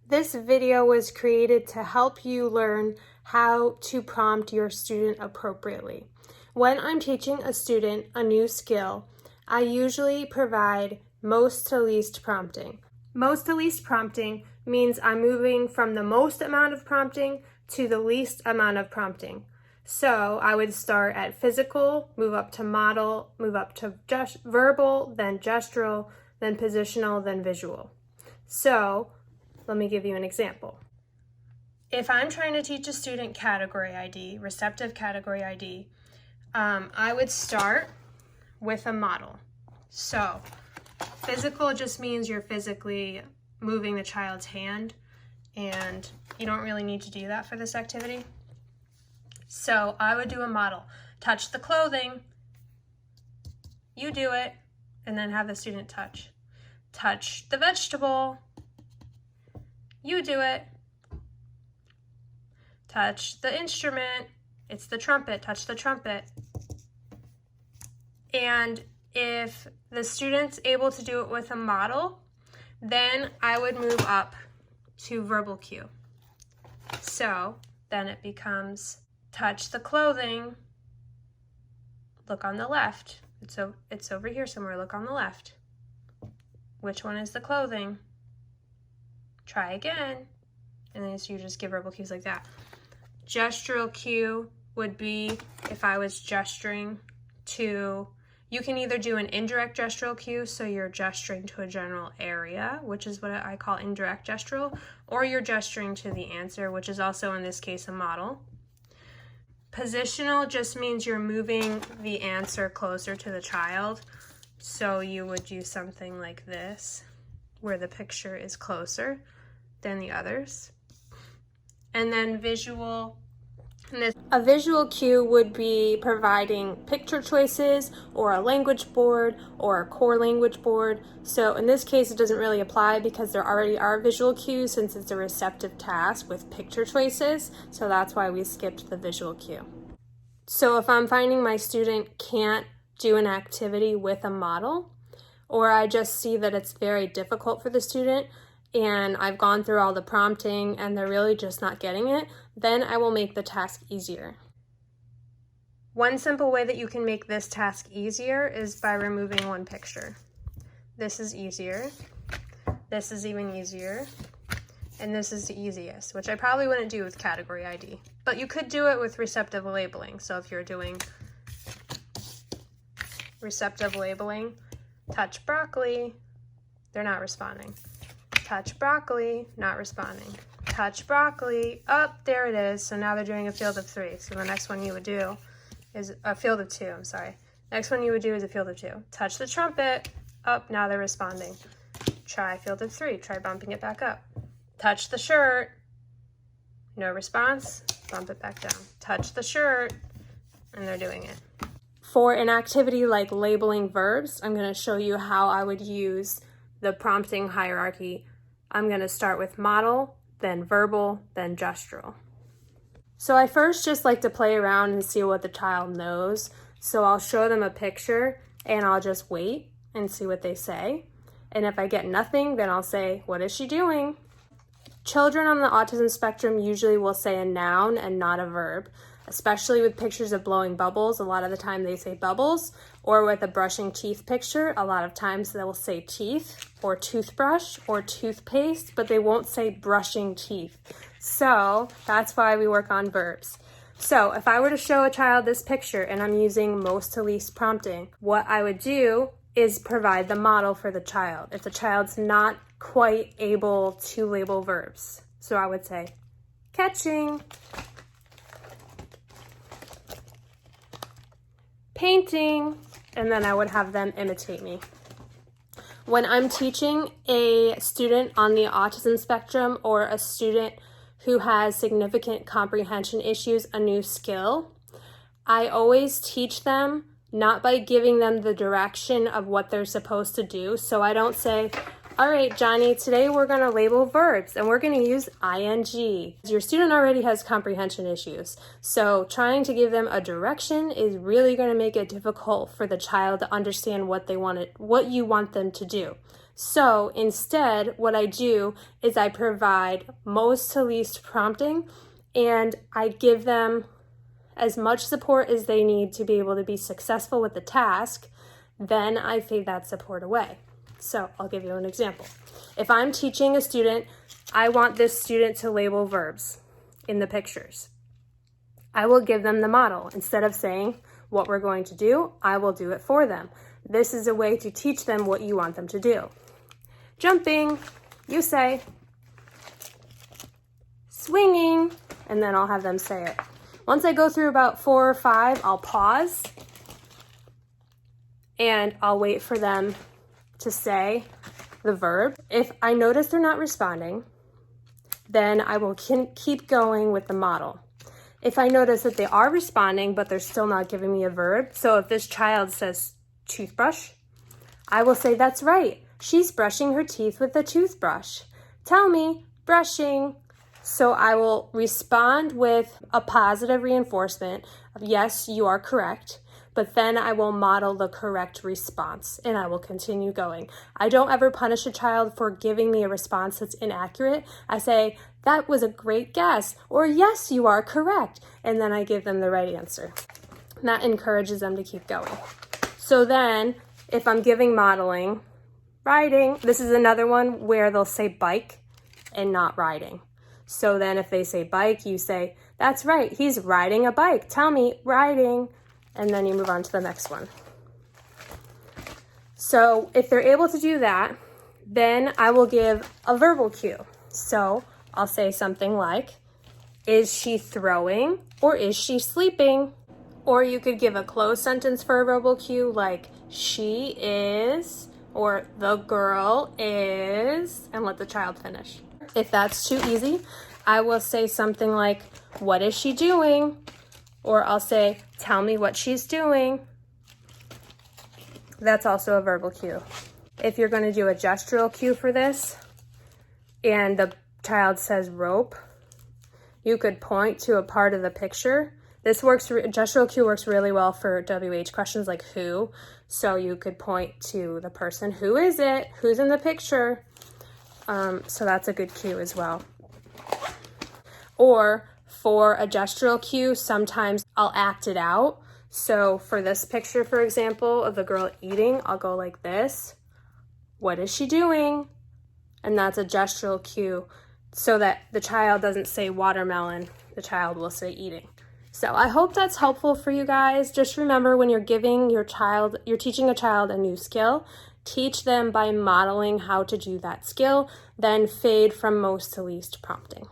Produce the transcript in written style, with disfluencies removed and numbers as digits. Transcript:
This video was created to help you learn how to prompt your student appropriately. When I'm teaching a student a new skill, I usually provide most to least prompting. Most to least prompting means I'm moving from the most amount of prompting to the least amount of prompting. So I would start at physical, move up to model, move up to verbal, then gestural, then positional, then visual. So let me give you an example. If I'm trying to teach a student category ID, receptive category ID, I would start with a model. So physical just means you're physically moving the child's hand, and you don't really need to do that for this activity. So I would do a model. Touch the clothing, you do it, and then have the student touch. Touch the vegetable, you do it. Touch the instrument, it's the trumpet, touch the trumpet. And if the student's able to do it with a model, then I would move up to verbal cue. So then it becomes touch the clothing, look on the left. It's over here somewhere, look on the left. Which one is the clothing? Try again. And then you just give verbal cues like that. Gestural cue would be if I was gesturing to, you can either do an indirect gestural cue, so you're gesturing to a general area, which is what I call indirect gestural, or you're gesturing to the answer, which is also in this case a model. Positional just means you're moving the answer closer to the child. So you would do something like this, where the picture is closer than the others. And then visual. A visual cue would be providing picture choices or a language board or a core language board. So in this case, it doesn't really apply because there already are visual cues since it's a receptive task with picture choices. So that's why we skipped the visual cue. So if I'm finding my student can't do an activity with a model, or I just see that it's very difficult for the student, and I've gone through all the prompting and they're really just not getting it, then I will make the task easier. One simple way that you can make this task easier is by removing one picture. This is easier, this is even easier, and this is the easiest, which I probably wouldn't do with category ID. But you could do it with receptive labeling. So if you're doing receptive labeling, touch broccoli, they're not responding. Touch broccoli, not responding. Touch broccoli, there it is. So now they're doing a field of 3. So the next one you would do is a field of 2, I'm sorry. Next one you would do is a field of 2. Touch the trumpet, now they're responding. Try field of 3, try bumping it back up. Touch the shirt, no response, bump it back down. Touch the shirt, and they're doing it. For an activity like labeling verbs, I'm going to show you how I would use the prompting hierarchy. I'm going to start with model, then verbal, then gestural. So I first just like to play around and see what the child knows. So I'll show them a picture and I'll just wait and see what they say. And if I get nothing, then I'll say, what is she doing? Children on the autism spectrum usually will say a noun and not a verb. Especially with pictures of blowing bubbles, a lot of the time they say bubbles, or with a brushing teeth picture, a lot of times they will say teeth, or toothbrush, or toothpaste, but they won't say brushing teeth. So that's why we work on verbs. So if I were to show a child this picture and I'm using most to least prompting, what I would do is provide the model for the child if the child's not quite able to label verbs. So I would say, catching, painting, and then I would have them imitate me. When I'm teaching a student on the autism spectrum or a student who has significant comprehension issues a new skill, I always teach them not by giving them the direction of what they're supposed to do. So I don't say, all right, Johnny, today we're going to label verbs and we're going to use ing. Your student already has comprehension issues, so trying to give them a direction is really going to make it difficult for the child to understand what you want them to do. So instead, what I do is I provide most to least prompting, and I give them as much support as they need to be able to be successful with the task. Then I fade that support away. So I'll give you an example. If I'm teaching a student, I want this student to label verbs in the pictures. I will give them the model. Instead of saying what we're going to do, I will do it for them. This is a way to teach them what you want them to do. Jumping, you say. Swinging, and then I'll have them say it. Once I go through about 4 or 5, I'll pause and I'll wait for them to say the verb. If I notice they're not responding, then I will keep going with the model. If I notice that they are responding, but they're still not giving me a verb, so if this child says toothbrush, I will say, that's right. She's brushing her teeth with a toothbrush. Tell me, brushing. So I will respond with a positive reinforcement of, yes, you are correct, but then I will model the correct response and I will continue going. I don't ever punish a child for giving me a response that's inaccurate. I say, that was a great guess, or yes, you are correct. And then I give them the right answer. And that encourages them to keep going. So then if I'm giving modeling, riding, this is another one where they'll say bike and not riding. So then if they say bike, you say, that's right, he's riding a bike. Tell me, riding. And then you move on to the next one. So if they're able to do that, then I will give a verbal cue. So I'll say something like, is she throwing or is she sleeping? Or you could give a closed sentence for a verbal cue like, she is, or the girl is, and let the child finish. If that's too easy, I will say something like, what is she doing? Or I'll say, tell me what she's doing. That's also a verbal cue. If you're going to do a gestural cue for this, and the child says rope, you could point to a part of the picture. This works, gestural cue works really well for WH questions like who. So you could point to the person, who is it? Who's in the picture? So that's a good cue as well. Or for a gestural cue, sometimes I'll act it out. So for this picture, for example, of the girl eating, I'll go like this. What is she doing? And that's a gestural cue so that the child doesn't say watermelon, the child will say eating. So I hope that's helpful for you guys. Just remember, when you're teaching a child a new skill, teach them by modeling how to do that skill, then fade from most to least prompting.